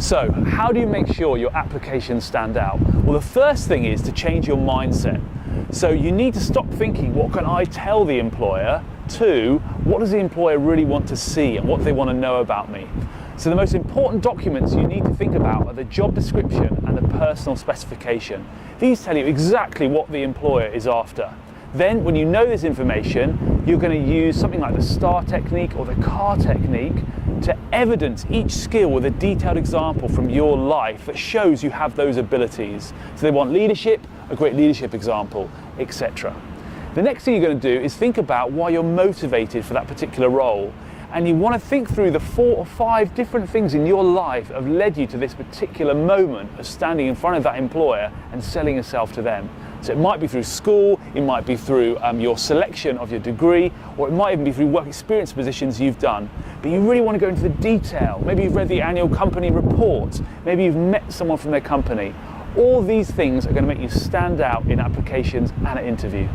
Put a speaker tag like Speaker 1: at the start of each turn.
Speaker 1: So, how do you make sure your applications stand out? Well, the first thing is to change your mindset. So you need to stop thinking, what can I tell the employer, to what does the employer really want to see and what do they want to know about me? So the most important documents you need to think about are the job description and the personal specification. These tell you exactly what the employer is after. Then, when you know this information, you're going to use something like the STAR technique or the CAR technique to evidence each skill with a detailed example from your life that shows you have those abilities. So they want leadership, a great leadership example, etc. The next thing you're going to do is think about why you're motivated for that particular role. And you want to think through the 4 or 5 different things in your life that have led you to this particular moment of standing in front of that employer and selling yourself to them. So it might be through school, it might be through your selection of your degree, or it might even be through work experience positions you've done. But you really want to go into the detail. Maybe you've read the annual company report, maybe you've met someone from their company. All these things are going to make you stand out in applications and an interview.